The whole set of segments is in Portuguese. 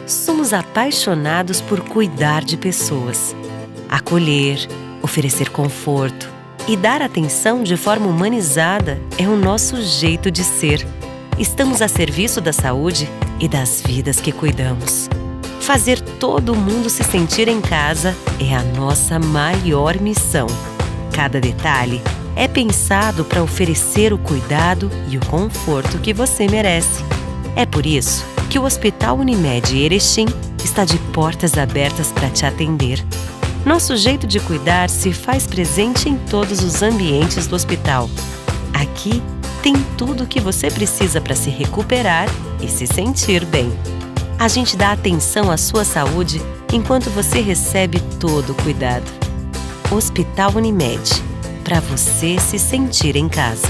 somos apaixonados por cuidar de pessoas. Acolher, oferecer conforto e dar atenção de forma humanizada é o nosso jeito de ser. Estamos a serviço da saúde e das vidas que cuidamos. Fazer todo mundo se sentir em casa é a nossa maior missão. Cada detalhe é pensado para oferecer o cuidado e o conforto que você merece. É por isso que o Hospital Unimed Erechim está de portas abertas para te atender. Nosso jeito de cuidar se faz presente em todos os ambientes do hospital. Aqui tem tudo o que você precisa para se recuperar e se sentir bem. A gente dá atenção à sua saúde enquanto você recebe todo o cuidado. Hospital Unimed, para você se sentir em casa.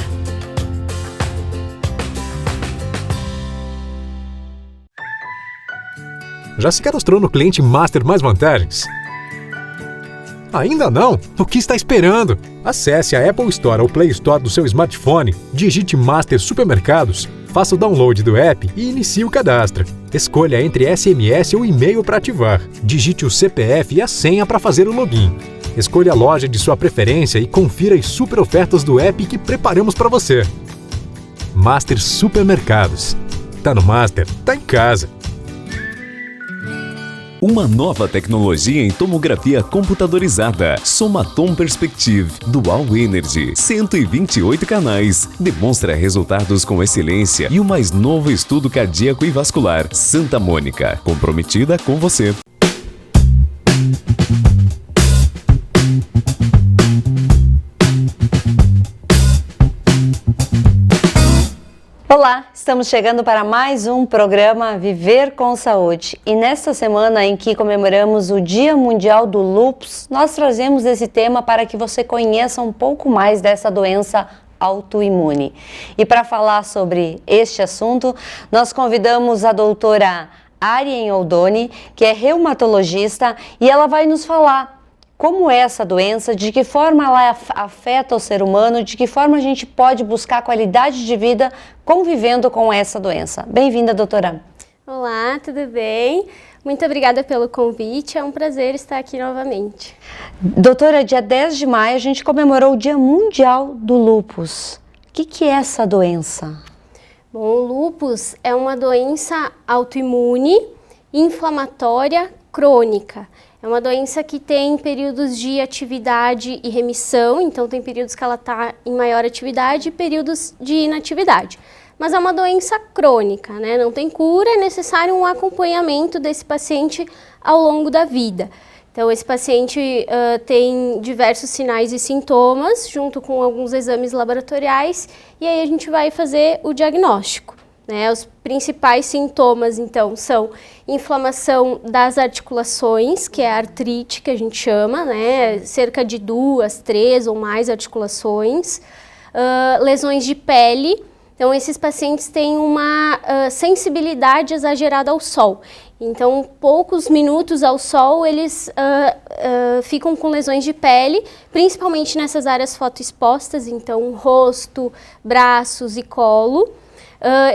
Já se cadastrou no cliente Master Mais Vantagens? Ainda não? O que está esperando? Acesse a Apple Store ou Play Store do seu smartphone, digite Master Supermercados, faça o download do app e inicie o cadastro. Escolha entre SMS ou e-mail para ativar. Digite o CPF e a senha para fazer o login. Escolha a loja de sua preferência e confira as super ofertas do app que preparamos para você. Master Supermercados. Tá no Master, tá em casa. Uma nova tecnologia em tomografia computadorizada. Somatom Perspective Dual Energy. 128 canais. Demonstra resultados com excelência e o mais novo estudo cardíaco e vascular. Santa Mônica. Comprometida com você. Olá, estamos chegando para mais um programa Viver com Saúde. E nesta semana em que comemoramos o Dia Mundial do Lúpus, nós trazemos esse tema para que você conheça um pouco mais dessa doença autoimune. E para falar sobre este assunto, nós convidamos a doutora Arien Oldoni, que é reumatologista, e ela vai nos falar como é essa doença, de que forma ela afeta o ser humano, de que forma a gente pode buscar qualidade de vida convivendo com essa doença. Bem-vinda, doutora. Olá, tudo bem? Muito obrigada pelo convite, é um prazer estar aqui novamente. Doutora, dia 10 de maio a gente comemorou o Dia Mundial do Lúpus. O que é essa doença? Bom, o lúpus é uma doença autoimune, inflamatória, crônica. É uma doença que tem períodos de atividade e remissão, então tem períodos que ela está em maior atividade e períodos de inatividade. Mas é uma doença crônica, né? Não tem cura, é necessário um acompanhamento desse paciente ao longo da vida. Então esse paciente tem diversos sinais e sintomas, junto com alguns exames laboratoriais, e aí a gente vai fazer o diagnóstico. Os principais sintomas, então, são inflamação das articulações, que é a artrite, que a gente chama, cerca de 2, 3 ou mais articulações, lesões de pele. Então, esses pacientes têm uma sensibilidade exagerada ao sol. Então, poucos minutos ao sol, eles ficam com lesões de pele, principalmente nessas áreas fotoexpostas, então, rosto, braços e colo.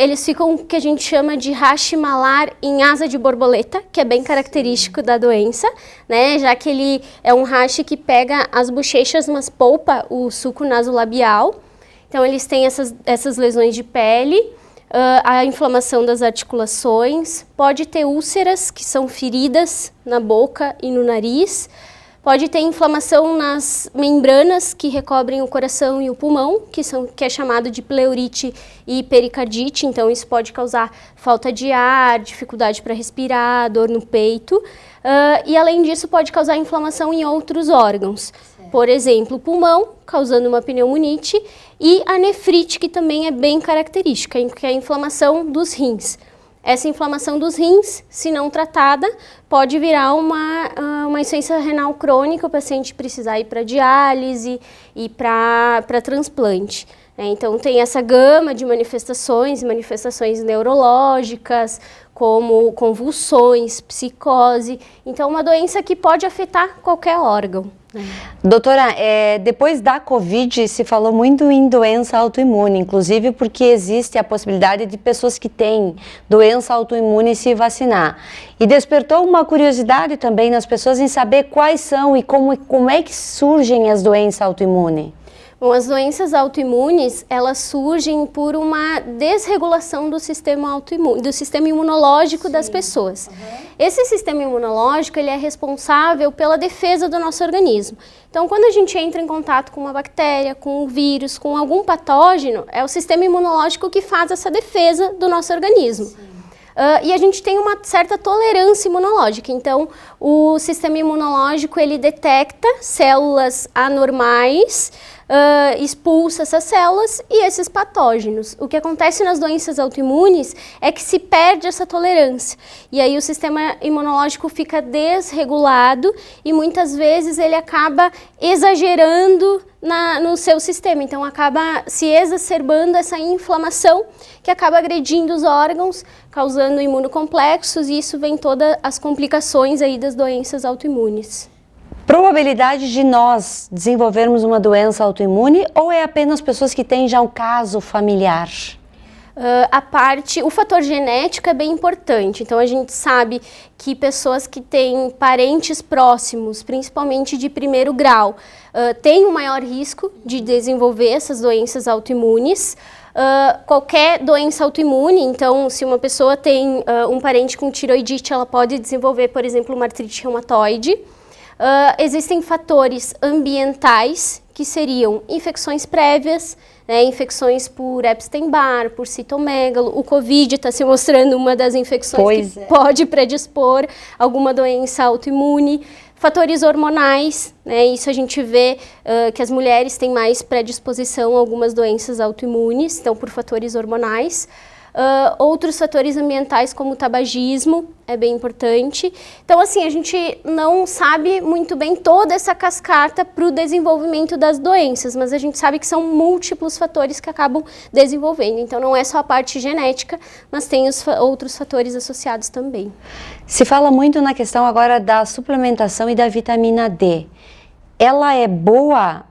Eles ficam o que a gente chama de rache malar em asa de borboleta, que é bem característico da doença, já que ele é um rache que pega as bochechas, mas poupa o suco nasolabial. Então, eles têm essas lesões de pele, a inflamação das articulações, pode ter úlceras, que são feridas na boca e no nariz, pode ter inflamação nas membranas que recobrem o coração e o pulmão, que é chamado de pleurite e pericardite, então isso pode causar falta de ar, dificuldade para respirar, dor no peito, e além disso pode causar inflamação em outros órgãos, por exemplo, o pulmão, causando uma pneumonite, e a nefrite, que também é bem característica, que é a inflamação dos rins. Essa inflamação dos rins, se não tratada, pode virar uma insuficiência renal crônica, o paciente precisar ir para diálise e para transplante. Então, tem essa gama de manifestações neurológicas, como convulsões, psicose. Então, uma doença que pode afetar qualquer órgão. Doutora, depois da Covid se falou muito em doença autoimune, inclusive porque existe a possibilidade de pessoas que têm doença autoimune se vacinar. E despertou uma curiosidade também nas pessoas em saber quais são e como é que surgem as doenças autoimunes. Bom, as doenças autoimunes, elas surgem por uma desregulação do sistema autoimune, do sistema imunológico das pessoas. Esse sistema imunológico, ele é responsável pela defesa do nosso organismo. Então, quando a gente entra em contato com uma bactéria, com um vírus, com algum patógeno, é o sistema imunológico que faz essa defesa do nosso organismo. E a gente tem uma certa tolerância imunológica, então o sistema imunológico ele detecta células anormais, expulsa essas células e esses patógenos. O que acontece nas doenças autoimunes é que se perde essa tolerância e aí o sistema imunológico fica desregulado e muitas vezes ele acaba exagerando no seu sistema, então acaba se exacerbando essa inflamação que acaba agredindo os órgãos, causando imunocomplexos e isso vem todas as complicações aí das doenças autoimunes. Probabilidade de nós desenvolvermos uma doença autoimune ou é apenas pessoas que têm já um caso familiar? O fator genético é bem importante, então a gente sabe que pessoas que têm parentes próximos, principalmente de primeiro grau, têm um maior risco de desenvolver essas doenças autoimunes. Qualquer doença autoimune, então se uma pessoa tem um parente com tiroidite, ela pode desenvolver, por exemplo, uma artrite reumatoide. Existem fatores ambientais, que seriam infecções prévias, né, infecções por Epstein-Barr, por citomegalo. O Covid está se mostrando uma das infecções pode predispor alguma doença autoimune. Fatores hormonais, né, isso a gente vê que as mulheres têm mais predisposição a algumas doenças autoimunes, então por fatores hormonais. Outros fatores ambientais como o tabagismo é bem importante. Então assim, a gente não sabe muito bem toda essa cascata para o desenvolvimento das doenças, mas a gente sabe que são múltiplos fatores que acabam desenvolvendo. Então não é só a parte genética, mas tem os outros fatores associados também. Se fala muito na questão agora da suplementação e da vitamina D. Ela é boa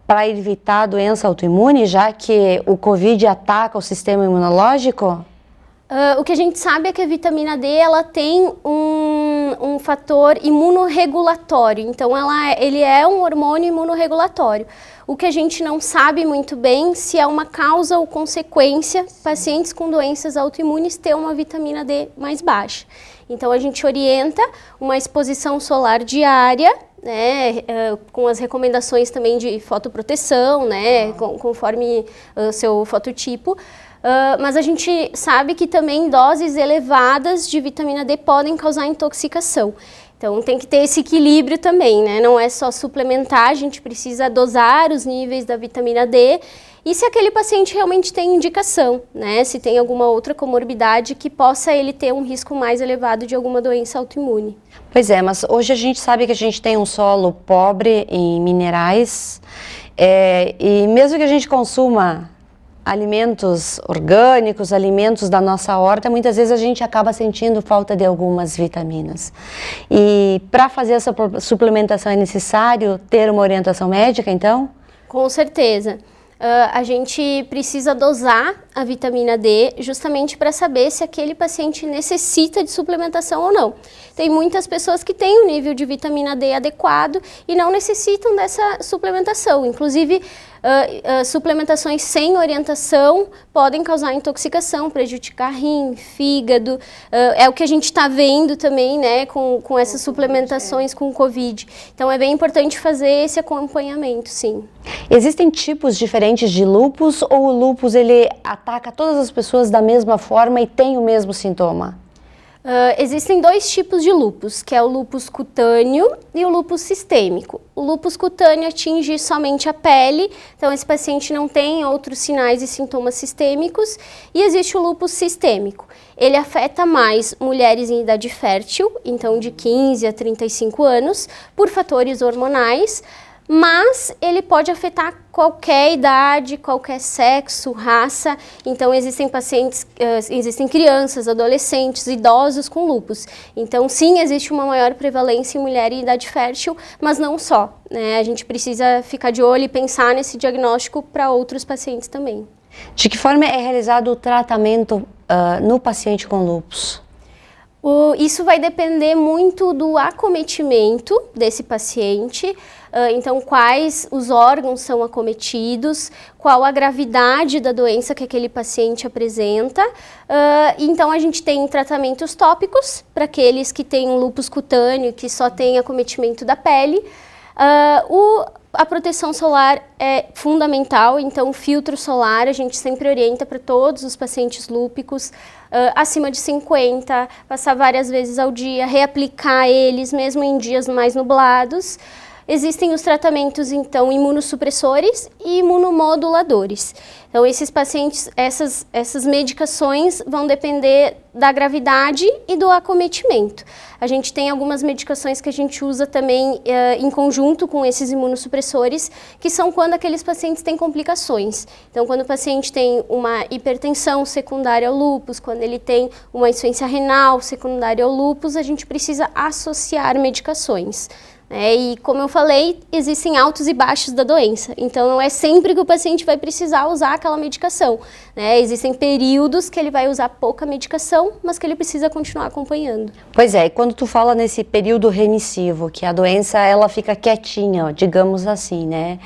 para evitar a doença autoimune, já que o Covid ataca o sistema imunológico? O que a gente sabe é que a vitamina D ela tem um fator imunorregulatório, então ele é um hormônio imunorregulatório. O que a gente não sabe muito bem se é uma causa ou consequência pacientes com doenças autoimunes ter uma vitamina D mais baixa. Então a gente orienta uma exposição solar diária, né, com as recomendações também de fotoproteção, né, conforme o seu fototipo. Mas a gente sabe que também doses elevadas de vitamina D podem causar intoxicação. Então tem que ter esse equilíbrio também, né? Não é só suplementar, a gente precisa dosar os níveis da vitamina D e se aquele paciente realmente tem indicação, né? Se tem alguma outra comorbidade que possa ele ter um risco mais elevado de alguma doença autoimune. Pois é, mas hoje a gente sabe que a gente tem um solo pobre em minerais e mesmo que a gente consuma alimentos orgânicos, alimentos da nossa horta, muitas vezes a gente acaba sentindo falta de algumas vitaminas. E para fazer essa suplementação é necessário ter uma orientação médica, então? Com certeza. A gente precisa dosar a vitamina D justamente para saber se aquele paciente necessita de suplementação ou não. Tem muitas pessoas que têm um nível de vitamina D adequado e não necessitam dessa suplementação. Inclusive, suplementações sem orientação podem causar intoxicação, prejudicar rim, fígado. É o que a gente está vendo também, né, com essas suplementações com o Covid. Então, é bem importante fazer esse acompanhamento, sim. Existem tipos diferentes de lúpus ou o lúpus ele ataca todas as pessoas da mesma forma e tem o mesmo sintoma? Existem dois tipos de lúpus, que é o lúpus cutâneo e o lúpus sistêmico. O lúpus cutâneo atinge somente a pele, então esse paciente não tem outros sinais e sintomas sistêmicos. E existe o lúpus sistêmico. Ele afeta mais mulheres em idade fértil, então de 15 a 35 anos, por fatores hormonais. mas ele pode afetar qualquer idade, qualquer sexo, raça. Então existem crianças, adolescentes, idosos com lúpus. Então sim, existe uma maior prevalência em mulher em idade fértil, mas não só, né? A gente precisa ficar de olho e pensar nesse diagnóstico para outros pacientes também. De que forma é realizado o tratamento no paciente com lúpus? Isso vai depender muito do acometimento desse paciente, então quais os órgãos são acometidos, qual a gravidade da doença que aquele paciente apresenta. Então a gente tem tratamentos tópicos para aqueles que têm um lúpus cutâneo, que só tem acometimento da pele. A proteção solar é fundamental, então o filtro solar a gente sempre orienta para todos os pacientes lúpicos acima de 50, passar várias vezes ao dia, reaplicar eles mesmo em dias mais nublados. Existem os tratamentos, então, imunossupressores e imunomoduladores. Então, esses pacientes, essas medicações vão depender da gravidade e do acometimento. A gente tem algumas medicações que a gente usa também em conjunto com esses imunossupressores, que são quando aqueles pacientes têm complicações. Então, quando o paciente tem uma hipertensão secundária ao lúpus, quando ele tem uma insuficiência renal secundária ao lúpus, a gente precisa associar medicações. E como eu falei, existem altos e baixos da doença, então não é sempre que o paciente vai precisar usar aquela medicação, né? Existem períodos que ele vai usar pouca medicação, mas que ele precisa continuar acompanhando. Pois é, e quando tu fala nesse período remissivo, que a doença ela fica quietinha, ó, digamos assim, né?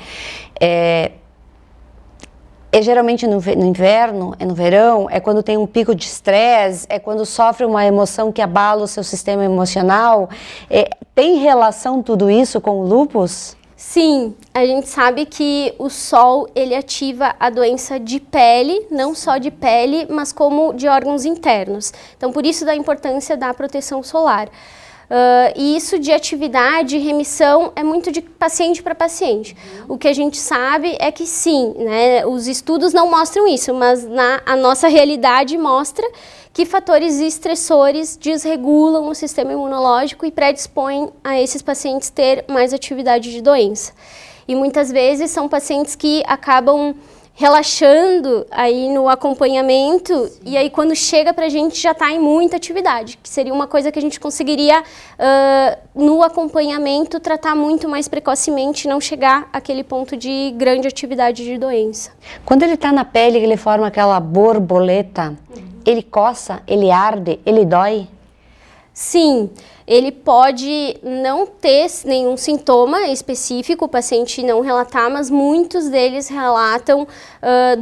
É geralmente no inverno, é no verão, é quando tem um pico de estresse, é quando sofre uma emoção que abala o seu sistema emocional. Tem relação tudo isso com o lúpus? Sim, a gente sabe que o sol ele ativa a doença de pele, não só de pele, mas como de órgãos internos. Então, por isso da importância da proteção solar. E isso de atividade e remissão é muito de paciente para paciente. O que a gente sabe é que sim, né, os estudos não mostram isso, mas a nossa realidade mostra que fatores estressores desregulam o sistema imunológico e predispõem a esses pacientes ter mais atividade de doença. E muitas vezes são pacientes que acabam relaxando aí no acompanhamento. Sim. E aí quando chega pra gente já está em muita atividade, que seria uma coisa que a gente conseguiria no acompanhamento tratar muito mais precocemente, não chegar àquele ponto de grande atividade de doença. Quando ele está na pele, ele forma aquela borboleta, ele coça, ele arde, ele dói? Sim, ele pode não ter nenhum sintoma específico, o paciente não relatar, mas muitos deles relatam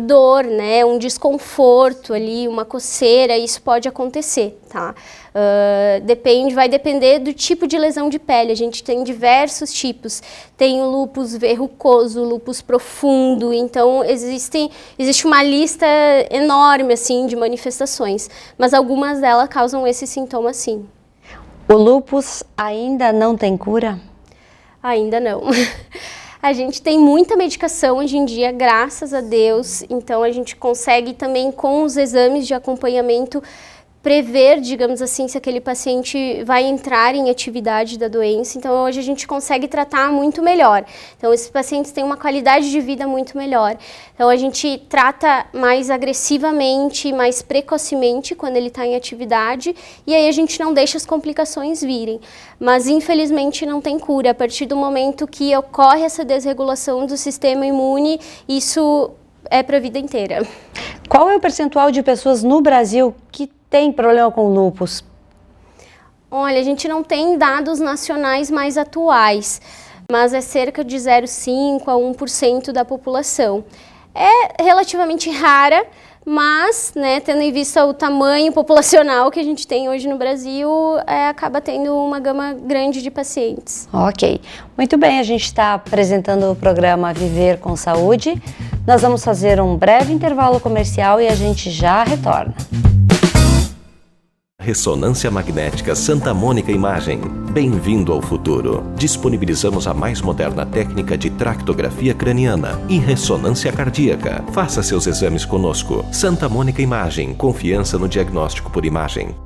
dor, né, um desconforto ali, uma coceira, isso pode acontecer, tá? Vai depender do tipo de lesão de pele, a gente tem diversos tipos, tem o lúpus verrucoso, o lúpus profundo, então existe uma lista enorme assim de manifestações, mas algumas delas causam esse sintoma sim. O lúpus ainda não tem cura? Ainda não. A gente tem muita medicação hoje em dia, graças a Deus, então a gente consegue também com os exames de acompanhamento prever, digamos assim, se aquele paciente vai entrar em atividade da doença. Então hoje a gente consegue tratar muito melhor. Então esses pacientes têm uma qualidade de vida muito melhor. Então a gente trata mais agressivamente, mais precocemente quando ele está em atividade e aí a gente não deixa as complicações virem. Mas infelizmente não tem cura. A partir do momento que ocorre essa desregulação do sistema imune, isso é para a vida inteira. Qual é o percentual de pessoas no Brasil que tem problema com lúpus? Olha, a gente não tem dados nacionais mais atuais, mas é cerca de 0,5% a 1% da população. É relativamente rara, mas, né, tendo em vista o tamanho populacional que a gente tem hoje no Brasil, acaba tendo uma gama grande de pacientes. Ok. Muito bem, a gente está apresentando o programa Viver com Saúde. Nós vamos fazer um breve intervalo comercial e a gente já retorna. Ressonância Magnética Santa Mônica Imagem. Bem-vindo ao futuro. Disponibilizamos a mais moderna técnica de tractografia craniana e ressonância cardíaca. Faça seus exames conosco. Santa Mônica Imagem. Confiança no diagnóstico por imagem.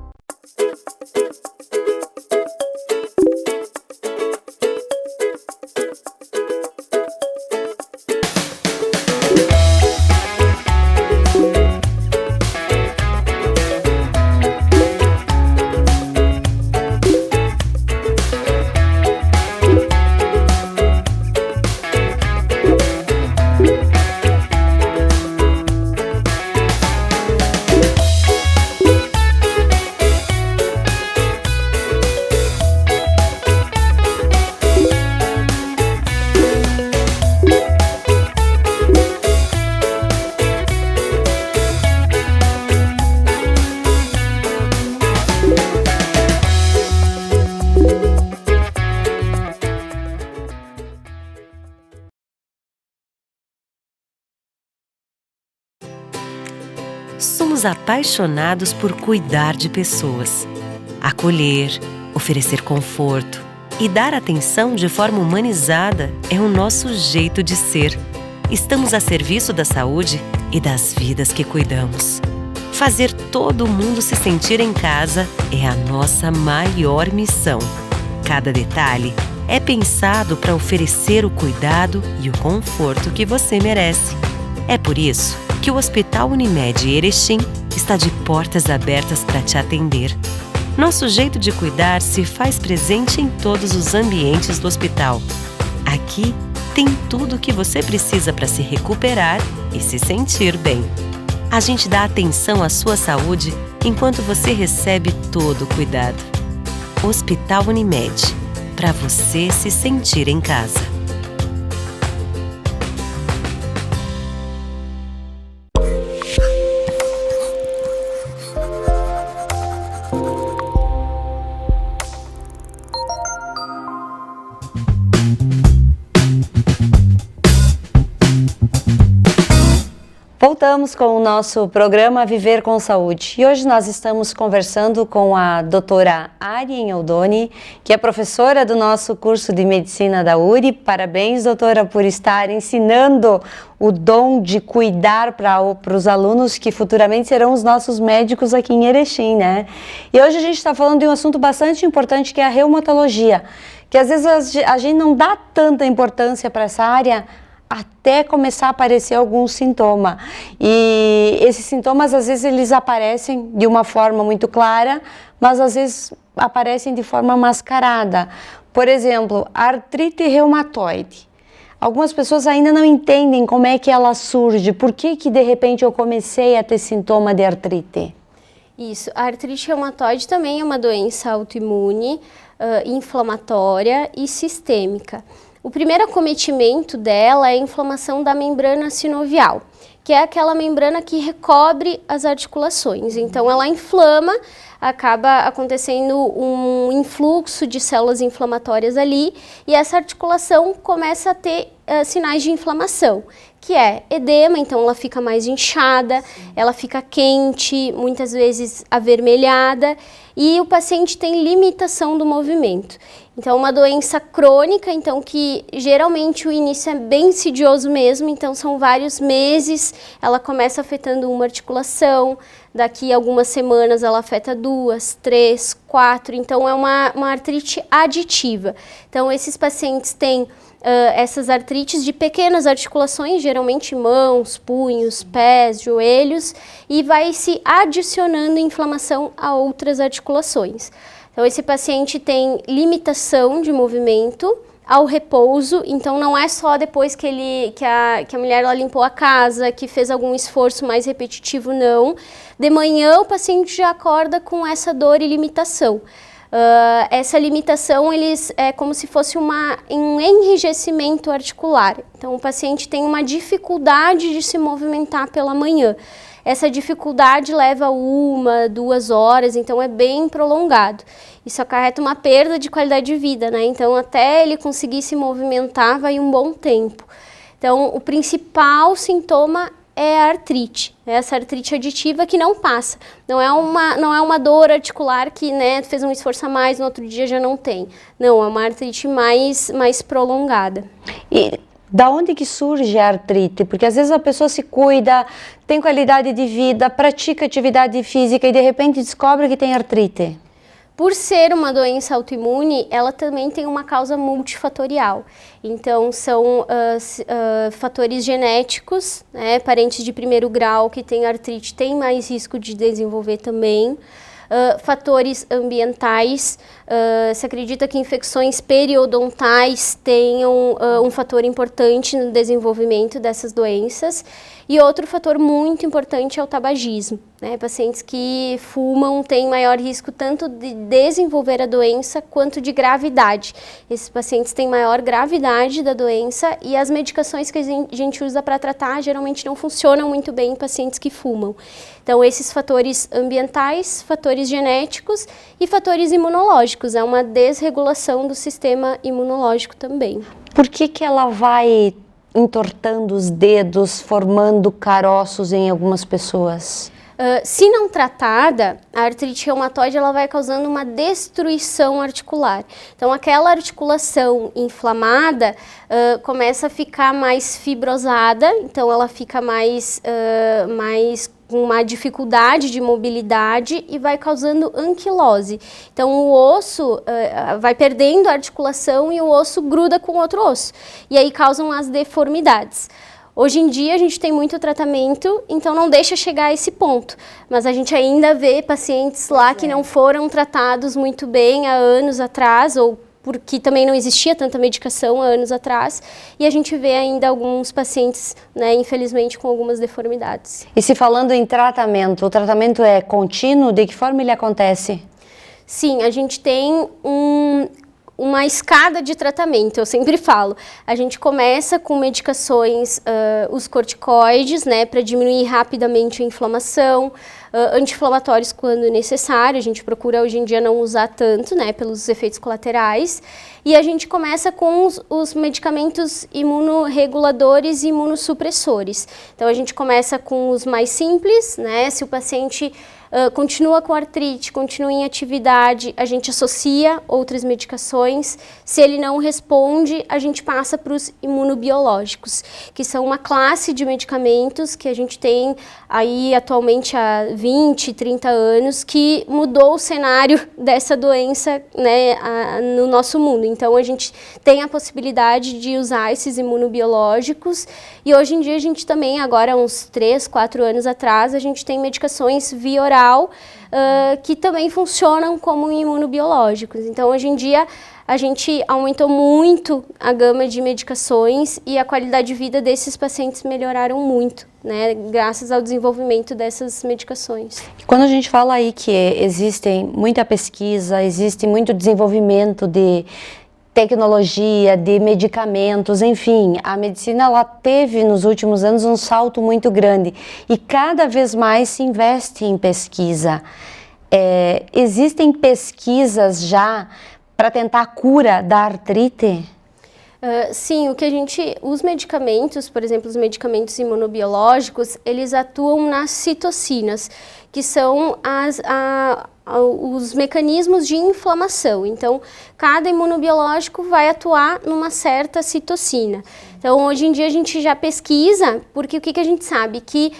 Somos apaixonados por cuidar de pessoas. Acolher, oferecer conforto e dar atenção de forma humanizada é o nosso jeito de ser. Estamos a serviço da saúde e das vidas que cuidamos. Fazer todo mundo se sentir em casa é a nossa maior missão. Cada detalhe é pensado para oferecer o cuidado e o conforto que você merece. É por isso que o Hospital Unimed Erechim está de portas abertas para te atender. Nosso jeito de cuidar se faz presente em todos os ambientes do hospital. Aqui tem tudo o que você precisa para se recuperar e se sentir bem. A gente dá atenção à sua saúde enquanto você recebe todo o cuidado. Hospital Unimed, para você se sentir em casa. Voltamos com o nosso programa Viver com Saúde e hoje nós estamos conversando com a doutora Arien Eldoni, que é professora do nosso curso de Medicina da URI. Parabéns, doutora, por estar ensinando o dom de cuidar para os alunos que futuramente serão os nossos médicos aqui em Erechim, né? E hoje a gente está falando de um assunto bastante importante que é a reumatologia, que às vezes a gente não dá tanta importância para essa área até começar a aparecer algum sintoma. E esses sintomas, às vezes, eles aparecem de uma forma muito clara, mas às vezes aparecem de forma mascarada. Por exemplo, artrite reumatoide. Algumas pessoas ainda não entendem como é que ela surge, por que de repente eu comecei a ter sintoma de artrite. Isso, a artrite reumatoide também é uma doença autoimune, inflamatória e sistêmica. O primeiro acometimento dela é a inflamação da membrana sinovial, que é aquela membrana que recobre as articulações. Então, ela inflama, acaba acontecendo um influxo de células inflamatórias ali e essa articulação começa a ter sinais de inflamação, que é edema, então ela fica mais inchada, ela fica quente, muitas vezes avermelhada e o paciente tem limitação do movimento. Então, uma doença crônica, então que geralmente o início é bem insidioso mesmo, então são vários meses, ela começa afetando uma articulação, daqui a algumas semanas ela afeta 2, 3, 4, então é uma artrite aditiva. Então, esses pacientes têm essas artrites de pequenas articulações, geralmente mãos, punhos, pés, joelhos, e vai se adicionando inflamação a outras articulações. Então, esse paciente tem limitação de movimento ao repouso, então não é só depois que a mulher ela limpou a casa, que fez algum esforço mais repetitivo, não. De manhã o paciente já acorda com essa dor e limitação. Essa limitação é como se fosse um enrijecimento articular. Então, o paciente tem uma dificuldade de se movimentar pela manhã. Essa dificuldade leva 1, 2 horas, então é bem prolongado. Isso acarreta uma perda de qualidade de vida, né? Então, até ele conseguir se movimentar, vai um bom tempo. Então, o principal sintoma é a artrite, essa artrite aditiva que não passa. Não é uma dor articular que, né, fez um esforço a mais, no outro dia já não tem. Não, é uma artrite mais prolongada. E da onde que surge a artrite? Porque às vezes a pessoa se cuida, tem qualidade de vida, pratica atividade física e de repente descobre que tem artrite. Por ser uma doença autoimune, ela também tem uma causa multifatorial. Então, são fatores genéticos, né? Parentes de primeiro grau que têm artrite têm mais risco de desenvolver também. Fatores ambientais, se acredita que infecções periodontais tenham um fator importante no desenvolvimento dessas doenças. E outro fator muito importante é o tabagismo, né? Pacientes que fumam têm maior risco tanto de desenvolver a doença quanto de gravidade. Esses pacientes têm maior gravidade da doença e as medicações que a gente usa para tratar geralmente não funcionam muito bem em pacientes que fumam. Então, esses fatores ambientais, fatores genéticos e fatores imunológicos, é uma desregulação do sistema imunológico também. Por que ela vai entortando os dedos, formando caroços em algumas pessoas? Se não tratada, a artrite reumatoide ela vai causando uma destruição articular. Então, aquela articulação inflamada começa a ficar mais fibrosada, então ela fica mais com uma dificuldade de mobilidade e vai causando anquilose. Então, o osso vai perdendo a articulação e o osso gruda com outro osso. E aí causam as deformidades. Hoje em dia a gente tem muito tratamento, então não deixa chegar a esse ponto. Mas a gente ainda vê pacientes lá que não foram tratados muito bem há anos atrás, ou porque também não existia tanta medicação há anos atrás, e a gente vê ainda alguns pacientes, né, infelizmente, com algumas deformidades. E se falando em tratamento, o tratamento é contínuo? De que forma ele acontece? Sim, a gente tem uma escada de tratamento, eu sempre falo. A gente começa com medicações, os corticoides, né, para diminuir rapidamente a inflamação, anti-inflamatórios quando necessário, a gente procura hoje em dia não usar tanto, né, pelos efeitos colaterais. E a gente começa com os medicamentos imunorreguladores e imunossupressores. Então a gente começa com os mais simples, né, se o paciente continua com artrite, continua em atividade, a gente associa outras medicações. Se ele não responde, a gente passa para os imunobiológicos, que são uma classe de medicamentos que a gente tem aí atualmente há 20, 30 anos, que mudou o cenário dessa doença, né, no nosso mundo. Então a gente tem a possibilidade de usar esses imunobiológicos e hoje em dia a gente também, agora uns 3, 4 anos atrás, a gente tem medicações via oral, que também funcionam como imunobiológicos. Então, hoje em dia, a gente aumentou muito a gama de medicações e a qualidade de vida desses pacientes melhoraram muito, né, graças ao desenvolvimento dessas medicações. Quando a gente fala aí que existe muita pesquisa, existe muito desenvolvimento de tecnologia, de medicamentos, enfim, a medicina ela teve nos últimos anos um salto muito grande e cada vez mais se investe em pesquisa. Existem pesquisas já para tentar a cura da artrite? Sim, os medicamentos, por exemplo, os medicamentos imunobiológicos, eles atuam nas citocinas, que são os mecanismos de inflamação. Então, cada imunobiológico vai atuar numa certa citocina. Então, hoje em dia a gente já pesquisa, porque o que a gente sabe? Que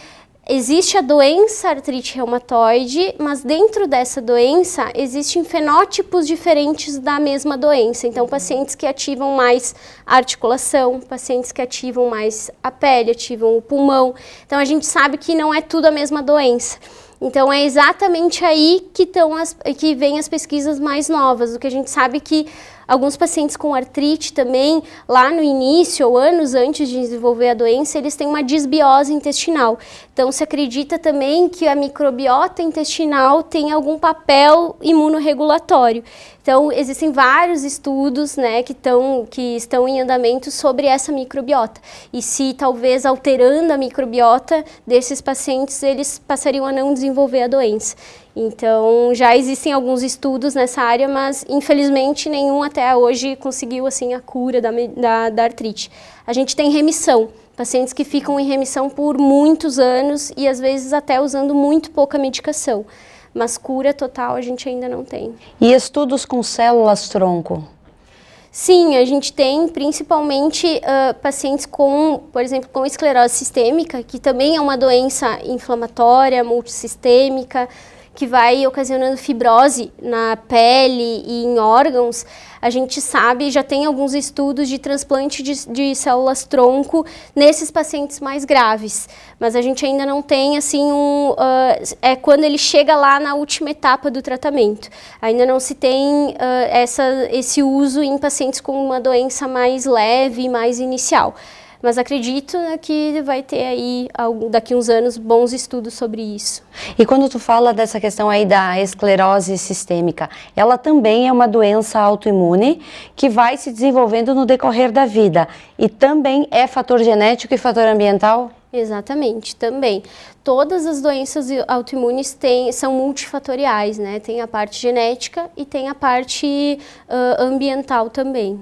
existe a doença artrite reumatoide, mas dentro dessa doença existem fenótipos diferentes da mesma doença. Então, pacientes que ativam mais a articulação, pacientes que ativam mais a pele, ativam o pulmão. Então, a gente sabe que não é tudo a mesma doença. Então, é exatamente aí que vem as pesquisas mais novas. O que a gente sabe que alguns pacientes com artrite também, lá no início ou anos antes de desenvolver a doença, eles têm uma disbiose intestinal. Então, se acredita também que a microbiota intestinal tem algum papel imunorregulatório. Então, existem vários estudos, né, que estão em andamento sobre essa microbiota. E se talvez alterando a microbiota desses pacientes, eles passariam a não desenvolver a doença. Então, já existem alguns estudos nessa área, mas infelizmente nenhum até hoje conseguiu assim, a cura da artrite. A gente tem remissão, pacientes que ficam em remissão por muitos anos e às vezes até usando muito pouca medicação. Mas cura total a gente ainda não tem. E estudos com células-tronco? Sim, a gente tem principalmente pacientes com, por exemplo, com esclerose sistêmica, que também é uma doença inflamatória, multissistêmica, que vai ocasionando fibrose na pele e em órgãos. A gente sabe, já tem alguns estudos de transplante de células-tronco nesses pacientes mais graves, mas a gente ainda não tem, assim, quando ele chega lá na última etapa do tratamento. Ainda não se tem esse uso em pacientes com uma doença mais leve e mais inicial. Mas acredito, né, que vai ter aí, daqui uns anos, bons estudos sobre isso. E quando tu fala dessa questão aí da esclerose sistêmica, ela também é uma doença autoimune que vai se desenvolvendo no decorrer da vida. E também é fator genético e fator ambiental? Exatamente, também. Todas as doenças autoimunes são multifatoriais, né? Tem a parte genética e tem a parte ambiental também.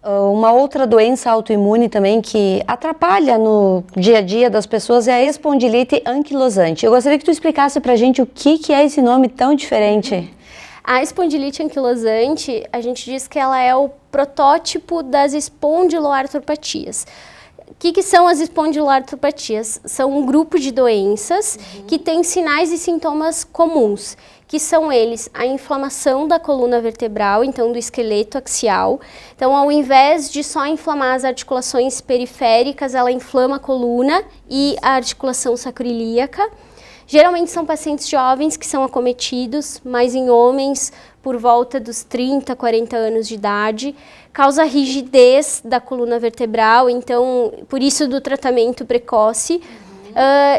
Uma outra doença autoimune também que atrapalha no dia a dia das pessoas é a espondilite anquilosante. Eu gostaria que tu explicasse pra gente o que é esse nome tão diferente. A espondilite anquilosante, a gente diz que ela é o protótipo das espondiloartropatias. O que são as espondiloartropatias? São um grupo de doenças que têm sinais e sintomas comuns, que são eles a inflamação da coluna vertebral, então do esqueleto axial. Então, ao invés de só inflamar as articulações periféricas, ela inflama a coluna e a articulação sacroiliaca. Geralmente são pacientes jovens que são acometidos, mas em homens por volta dos 30, 40 anos de idade. Causa rigidez da coluna vertebral, então por isso do tratamento precoce.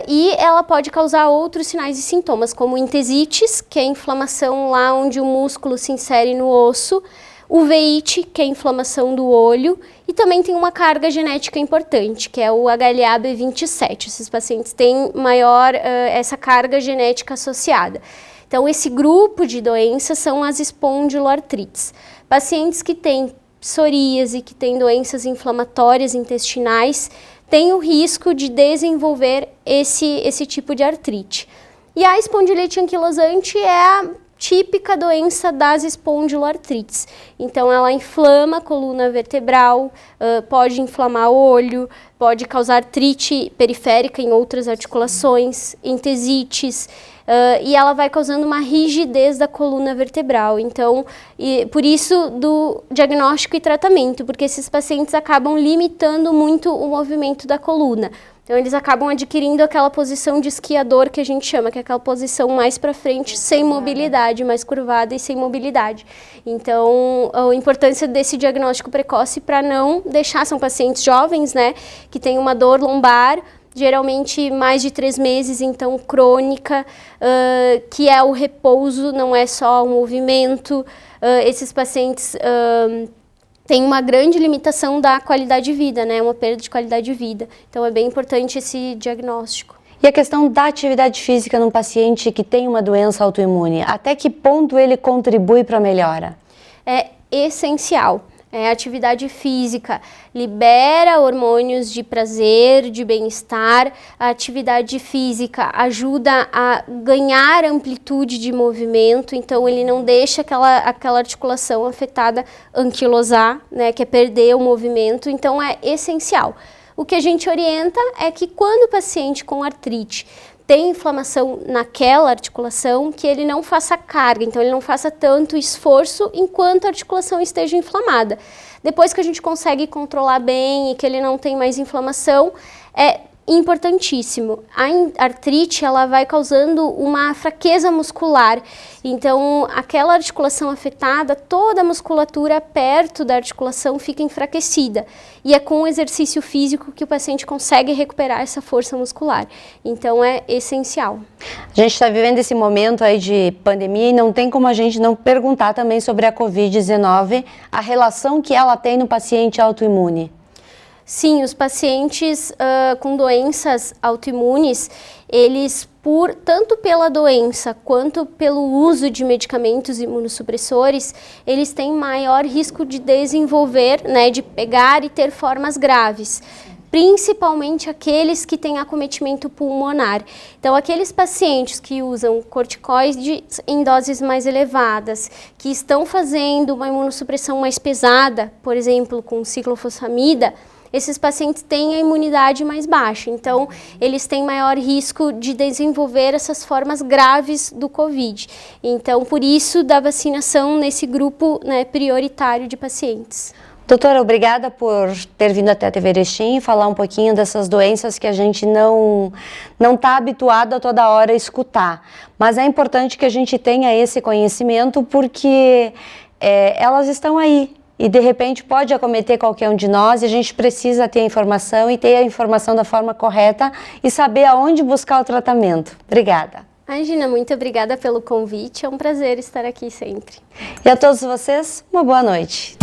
E ela pode causar outros sinais e sintomas, como entesites, que é a inflamação lá onde o músculo se insere no osso, uveíte, que é a inflamação do olho, e também tem uma carga genética importante, que é o HLA-B27. Esses pacientes têm maior essa carga genética associada. Então, esse grupo de doenças são as espondiloartrites. Pacientes que têm psoríase, que têm doenças inflamatórias intestinais, têm o risco de desenvolver esse tipo de artrite. E a espondilite anquilosante é a típica doença das espondiloartrites. Então, ela inflama a coluna vertebral, pode inflamar o olho, pode causar artrite periférica em outras articulações, entesites, e ela vai causando uma rigidez da coluna vertebral. Então, por isso do diagnóstico e tratamento, porque esses pacientes acabam limitando muito o movimento da coluna. Então, eles acabam adquirindo aquela posição de esquiador que a gente chama, que é aquela posição mais para frente, sem mobilidade, mais curvada e sem mobilidade. Então, a importância desse diagnóstico precoce para não deixar, são pacientes jovens, né, que têm uma dor lombar, geralmente mais de 3 meses, então crônica, que é o repouso, não é só o movimento. Esses pacientes tem uma grande limitação da qualidade de vida, né? Uma perda de qualidade de vida. Então, é bem importante esse diagnóstico. E a questão da atividade física num paciente que tem uma doença autoimune, até que ponto ele contribui para a melhora? É essencial. A atividade física libera hormônios de prazer, de bem-estar. A atividade física ajuda a ganhar amplitude de movimento, então ele não deixa aquela articulação afetada anquilosar, né, que é perder o movimento, então é essencial. O que a gente orienta é que quando o paciente com artrite tem inflamação naquela articulação, que ele não faça carga, então ele não faça tanto esforço enquanto a articulação esteja inflamada. Depois que a gente consegue controlar bem e que ele não tem mais inflamação, é importantíssimo. A artrite, ela vai causando uma fraqueza muscular, então aquela articulação afetada, toda a musculatura perto da articulação fica enfraquecida, e é com o exercício físico que o paciente consegue recuperar essa força muscular, então é essencial. A gente está vivendo esse momento aí de pandemia e não tem como a gente não perguntar também sobre a Covid-19, a relação que ela tem no paciente autoimune. Sim, os pacientes com doenças autoimunes, eles, tanto pela doença quanto pelo uso de medicamentos imunossupressores, eles têm maior risco de desenvolver, né, de pegar e ter formas graves. Principalmente aqueles que têm acometimento pulmonar. Então, aqueles pacientes que usam corticoides em doses mais elevadas, que estão fazendo uma imunossupressão mais pesada, por exemplo, com ciclofosfamida, esses pacientes têm a imunidade mais baixa, então eles têm maior risco de desenvolver essas formas graves do Covid. Então, por isso, da vacinação nesse grupo, né, prioritário de pacientes. Doutora, obrigada por ter vindo até a TV Erechim e falar um pouquinho dessas doenças que a gente não está habituado a toda hora a escutar. Mas é importante que a gente tenha esse conhecimento porque elas estão aí. E de repente pode acometer qualquer um de nós e a gente precisa ter a informação e ter a informação da forma correta e saber aonde buscar o tratamento. Obrigada. Imagina, muito obrigada pelo convite, é um prazer estar aqui sempre. E a todos vocês, uma boa noite.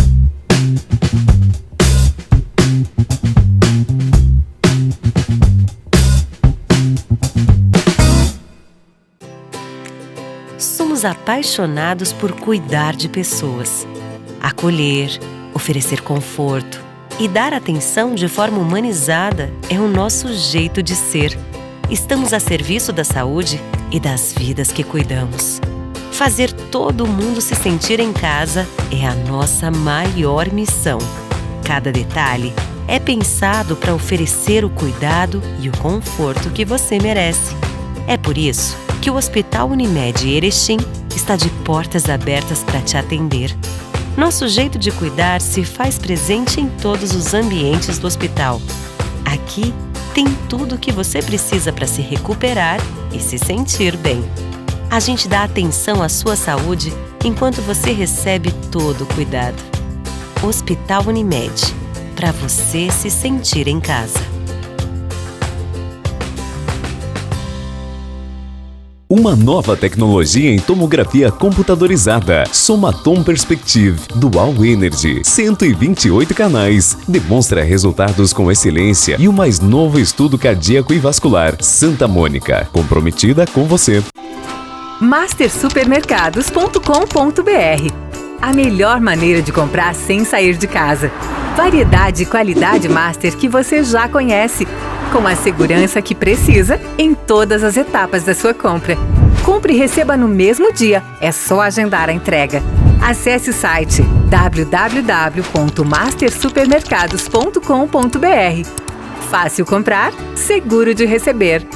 Somos apaixonados por cuidar de pessoas, acolher, oferecer conforto e dar atenção de forma humanizada é o nosso jeito de ser. Estamos a serviço da saúde e das vidas que cuidamos. Fazer todo mundo se sentir em casa é a nossa maior missão. Cada detalhe é pensado para oferecer o cuidado e o conforto que você merece. É por isso que o Hospital Unimed Erechim está de portas abertas para te atender. Nosso jeito de cuidar se faz presente em todos os ambientes do hospital. Aqui tem tudo o que você precisa para se recuperar e se sentir bem. A gente dá atenção à sua saúde enquanto você recebe todo o cuidado. Hospital Unimed, para você se sentir em casa. Uma nova tecnologia em tomografia computadorizada. Somatom Perspective Dual Energy. 128 canais. Demonstra resultados com excelência e o mais novo estudo cardíaco e vascular. Santa Mônica. Comprometida com você. mastersupermercados.com.br. A melhor maneira de comprar sem sair de casa. Variedade e qualidade Master que você já conhece, com a segurança que precisa em todas as etapas da sua compra. Compre e receba no mesmo dia, é só agendar a entrega. Acesse o site www.mastersupermercados.com.br. Fácil comprar, seguro de receber.